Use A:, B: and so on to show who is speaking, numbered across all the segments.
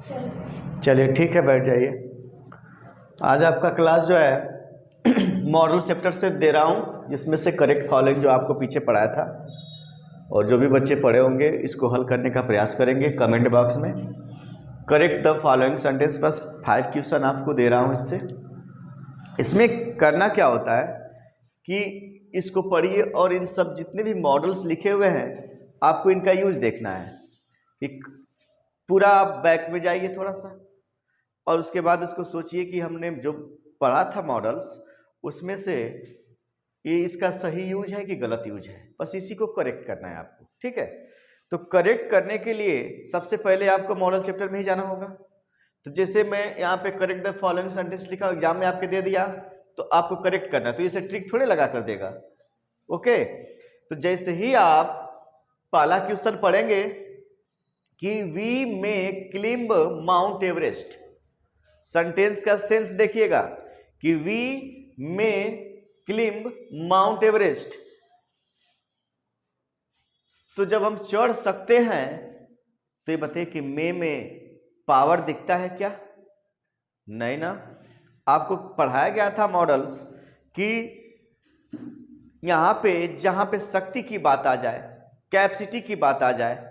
A: चलिए ठीक है, बैठ जाइए। आज आपका क्लास जो है मॉडल चैप्टर से दे रहा हूँ, जिसमें से करेक्ट फॉलोइंग जो आपको पीछे पढ़ाया था, और जो भी बच्चे पढ़े होंगे इसको हल करने का प्रयास करेंगे कमेंट बॉक्स में। करेक्ट द फॉलोइंग सेंटेंस, बस 5 क्वेश्चन आपको दे रहा हूँ इससे। इसमें करना क्या होता है कि इसको पढ़िए और इन सब जितने भी मॉडल्स लिखे हुए हैं आपको इनका यूज देखना है। एक पूरा आप बैक में जाइए थोड़ा सा, और उसके बाद इसको सोचिए कि हमने जो पढ़ा था मॉडल्स, उसमें से ये इसका सही यूज है कि गलत यूज है, बस इसी को करेक्ट करना है आपको। ठीक है, तो करेक्ट करने के लिए सबसे पहले आपको मॉडल चैप्टर में ही जाना होगा। तो जैसे मैं यहाँ पे करेक्ट द फॉलोइंग सेंटेंस लिखा, एग्जाम में आपके दे दिया, तो आपको करेक्ट करना है, तो इसे ट्रिक थोड़े लगा कर देगा। ओके, तो जैसे ही आप पहला क्वेश्चन पढ़ेंगे कि वी में क्लिम्ब माउंट एवरेस्ट, सेंटेंस का सेंस देखिएगा कि वी में क्लिम्ब माउंट एवरेस्ट, तो जब हम चढ़ सकते हैं तो ये बताइए कि में पावर दिखता है क्या? नहीं ना। आपको पढ़ाया गया था मॉडल्स कि यहां पे जहां पे शक्ति की बात आ जाए, कैपेसिटी की बात आ जाए,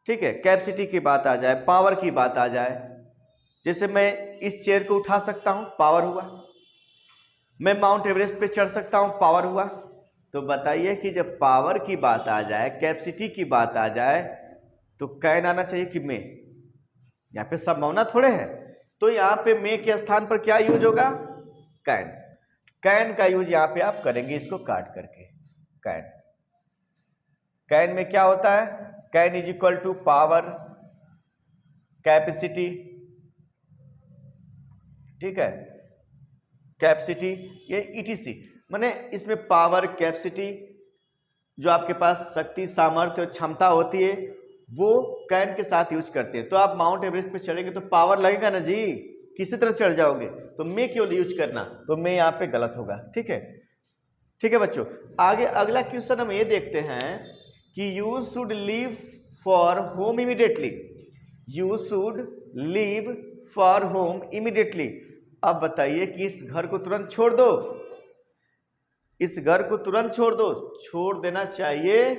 A: ठीक है, कैपेसिटी की बात आ जाए, पावर की बात आ जाए, जैसे मैं इस चेयर को उठा सकता हूं, पावर हुआ। मैं माउंट एवरेस्ट पे चढ़ सकता हूं, पावर हुआ। तो बताइए कि जब पावर की बात आ जाए, कैपेसिटी की बात आ जाए, तो कैन आना चाहिए कि में? यहाँ पे संभावना थोड़े है, तो यहाँ पे में के स्थान पर क्या यूज होगा? कैन। कैन का यूज यहाँ पे आप करेंगे, इसको काट करके। कैन, कैन में क्या होता है? Can is equal to power, capacity, ठीक है, कैपेसिटी, ये ईटीसी, माने इसमें पावर, कैपेसिटी, जो आपके पास शक्ति, सामर्थ्य और क्षमता होती है, वो कैन के साथ यूज करते हैं। तो आप माउंट एवरेस्ट पे चढ़ेंगे तो पावर लगेगा ना जी, किसी तरह चढ़ जाओगे, तो में क्यों यूज करना? तो में यहाँ पे गलत होगा। ठीक है, ठीक है बच्चों। आगे अगला क्वेश्चन हम ये देखते हैं कि you should leave for home immediately. You should leave for home immediately. अब बताइए कि इस घर को तुरंत छोड़ दो, इस घर को तुरंत छोड़ दो, छोड़ देना चाहिए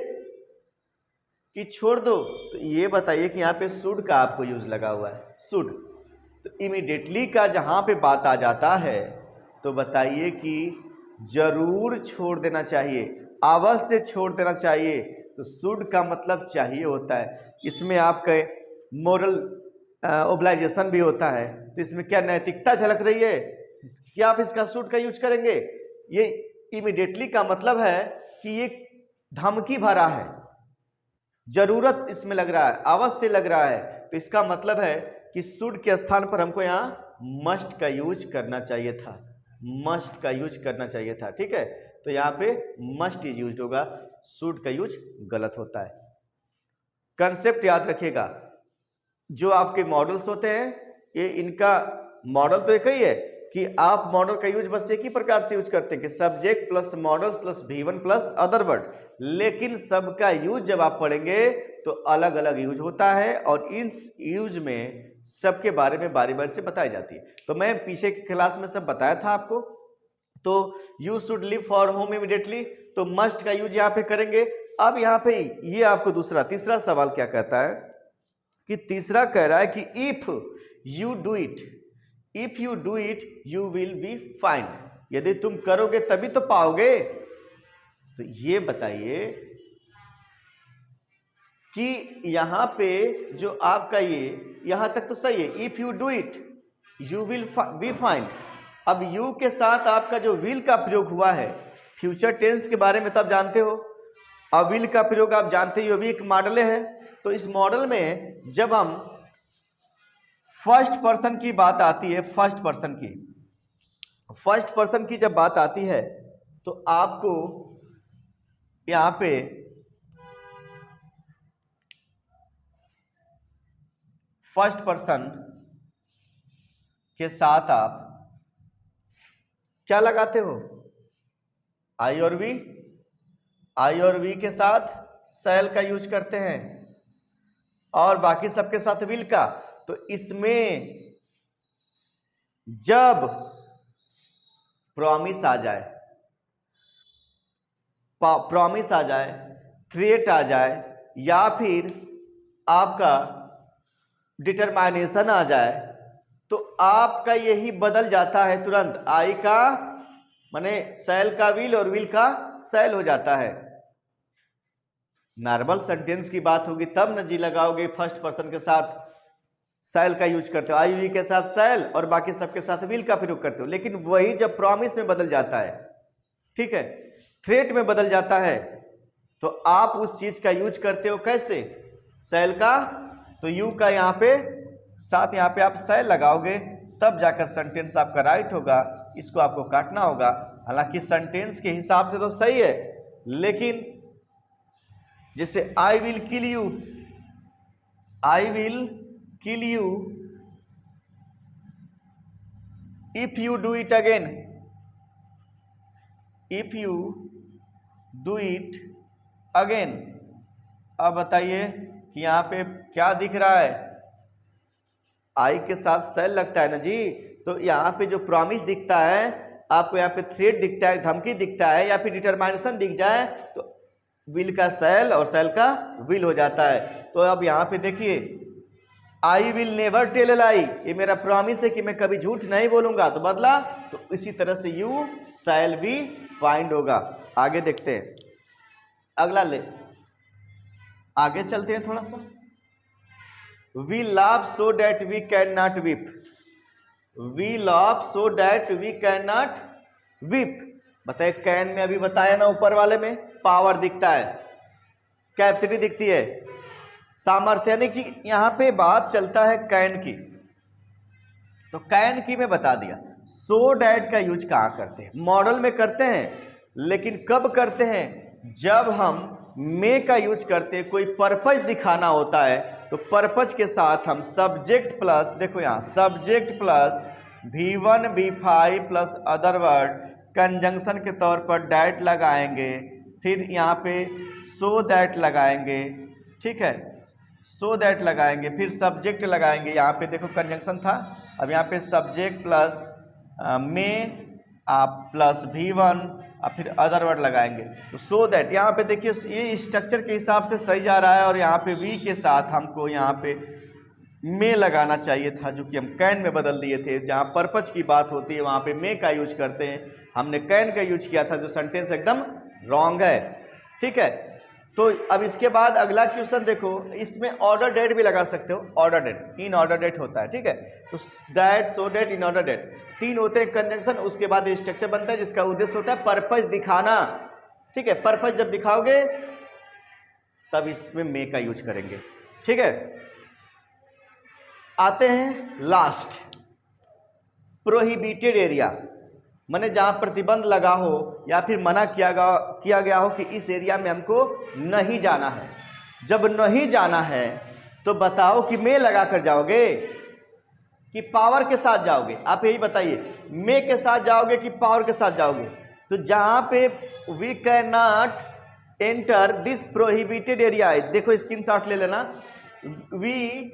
A: कि छोड़ दो? तो ये बताइए कि यहाँ पे शुड का आपको यूज लगा हुआ है, शुड। तो इमीडिएटली का जहां पे बात आ जाता है तो बताइए कि जरूर छोड़ देना चाहिए, अवश्य छोड़ देना चाहिए। तो शुड का मतलब चाहिए होता है। इसमें आपका मोरल ओब्लाइजेशन भी होता है, तो इसमें क्या नैतिकता झलक रही है कि आप इसका शुड का यूज करेंगे? ये इमीडिएटली का मतलब है कि ये धमकी भरा है, जरूरत इसमें लग रहा है, अवश्य लग रहा है। तो इसका मतलब है कि शुड के स्थान पर हमको यहाँ मस्ट का यूज करना चाहिए था, मस्ट का यूज करना चाहिए था। ठीक है, तो यहाँ पे मस्ट इज यूज होगा, शुड का यूज गलत होता है। कंसेप्ट याद रखिएगा, जो आपके मॉडल्स होते हैं, ये इनका मॉडल तो एक ही है कि आप मॉडल का यूज बस एक ही प्रकार से यूज करते हैं कि subject plus model plus V1 plus other word, लेकिन सबका यूज जब आप पढ़ेंगे तो अलग अलग यूज होता है, और इन यूज में सबके बारे में बारी बारी से बताई जाती है। तो मैं पीछे की क्लास में सब बताया था आपको। तो you should leave for home immediately, तो मस्ट का यूज यहाँ पे करेंगे। अब यहाँ पे ये आपको तीसरा सवाल क्या कहता है कि तीसरा कह रहा है कि if you do it, if you do it you will be find, यदि तुम करोगे तभी तो पाओगे। तो ये बताइए कि यहां पे जो आपका ये यहां तक तो सही है, if you do it you will be find. अब यू के साथ आपका जो विल का प्रयोग हुआ है, फ्यूचर टेंस के बारे में तब जानते हो, और विल का प्रयोग आप जानते ही हो, भी एक मॉडल है। तो इस मॉडल में जब हम फर्स्ट पर्सन की बात आती है, फर्स्ट पर्सन की जब बात आती है, तो आपको यहां पे फर्स्ट पर्सन के साथ आप क्या लगाते हो? आई और वी, आई और वी के साथ शैल का यूज करते हैं, और बाकी सबके साथ विल का। तो इसमें जब प्रॉमिस आ जाए, प्रॉमिस आ जाए, थ्रेट आ जाए, या फिर आपका डिटरमाइनेशन आ जाए, तो आपका यही बदल जाता है तुरंत। आई का माने सेल का विल और विल का सेल हो जाता है। नॉर्मल सेंटेंस की बात होगी तब न जी लगाओगे, फर्स्ट पर्सन के साथ सेल का यूज करते हो, आई वी के साथ सेल और बाकी सबके साथ विल का प्रयोग करते हो। लेकिन वही जब प्रॉमिस में बदल जाता है, ठीक है, थ्रेट में बदल जाता है, तो आप उस चीज का यूज करते हो कैसे, सेल का। तो यू का यहाँ पे साथ यहाँ पे आप सेल लगाओगे, तब जाकर सेंटेंस आपका राइट होगा। इसको आपको काटना होगा। हालांकि सेंटेंस के हिसाब से तो सही है, लेकिन जैसे I will kill you, I will kill you if you do it again, if you do it again. अब बताइए कि यहां पे क्या दिख रहा है, आई के साथ सेल लगता है ना जी, तो यहाँ पे जो प्रॉमिस दिखता है आपको, यहाँ पे थ्रेट दिखता है, धमकी दिखता है, या फिर डिटरमाइनेशन दिख जाए तो विल का सेल और सेल का विल हो जाता है। तो अब यहाँ पे देखिए, I will never tell a lie, ये मेरा प्रॉमिस है कि मैं कभी झूठ नहीं बोलूंगा, तो बदला। तो इसी तरह से यू शैल बी फाइंड होगा। आगे देखते हैं, अगला ले आगे चलते हैं थोड़ा सा। We laugh so that we can not weep, we laugh so that we can not weep. बताइए, कैन में अभी बताया ना ऊपर वाले में पावर दिखता है, कैपेसिटी दिखती है, सामर्थ्य, यानी कि यहां पे बात चलता है कैन की। तो कैन की मैं बता दिया। सो डैट का यूज कहां करते हैं, मॉडल में करते हैं, लेकिन कब करते हैं, जब हम मे का यूज करते हैं, कोई पर्पज दिखाना होता है, तो पर्पज के साथ हम सब्जेक्ट प्लस, देखो यहां subject plus V1 V5 plus other word conjunction के तौर पर डैट लगाएंगे, फिर यहाँ पे सो दैट लगाएंगे, ठीक है, सो दैट लगाएंगे, फिर सब्जेक्ट लगाएंगे। यहाँ पे देखो कंजंक्शन था, अब यहाँ पे सब्जेक्ट प्लस मे प्लस V1 और फिर अदर वर्ड लगाएंगे। तो सो दैट यहाँ पे देखिए ये स्ट्रक्चर के हिसाब से सही जा रहा है, और यहाँ पे वी के साथ हमको यहाँ पे मे लगाना चाहिए था, जो कि हम कैन में बदल दिए थे। जहाँ पर्पज की बात होती है वहाँ पे मे का यूज करते हैं, हमने कैन का यूज किया था, जो सेंटेंस एकदम रॉन्ग है, ठीक है। तो अब इसके बाद अगला क्वेश्चन देखो, इसमें ऑर्डर डेट भी लगा सकते हो, order date, in order date होता है, ठीक है। तो that, so date, in order date, तीन होते हैं कंजंक्शन। उसके बाद स्ट्रक्चर बनता है जिसका उद्देश्य होता है पर्पज दिखाना, ठीक है। पर्पज जब दिखाओगे तब इसमें मे का यूज करेंगे, ठीक है। आते हैं लास्ट, प्रोहिबिटेड एरिया, माने जहां प्रतिबंध लगा हो या फिर मना किया गया हो कि इस एरिया में हमको नहीं जाना है। जब नहीं जाना है तो बताओ कि मे लगा कर जाओगे कि पावर के साथ जाओगे, आप यही बताइए, मे के साथ जाओगे कि पावर के साथ जाओगे। तो जहां पे we can not enter this prohibited area है, देखो स्क्रीनशॉट ले लेना, we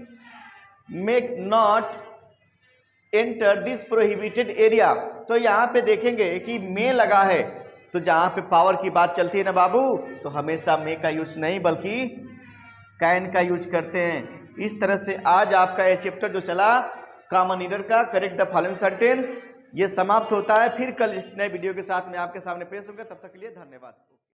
A: make not enter this prohibited area. तो यहाँ पे देखेंगे कि मे लगा है, तो जहाँ पे पावर की बात चलती है ना बाबू, तो हमेशा मे का यूज नहीं बल्कि कैन का यूज करते हैं। इस तरह से आज आपका ये चैप्टर जो चला कॉमन ईरर का, करेक्ट द फॉलोइंग सेंटेंस, ये समाप्त होता है। फिर कल नए वीडियो के साथ मैं आपके सामने पेश होंगे, तब तक के लिए धन्यवाद।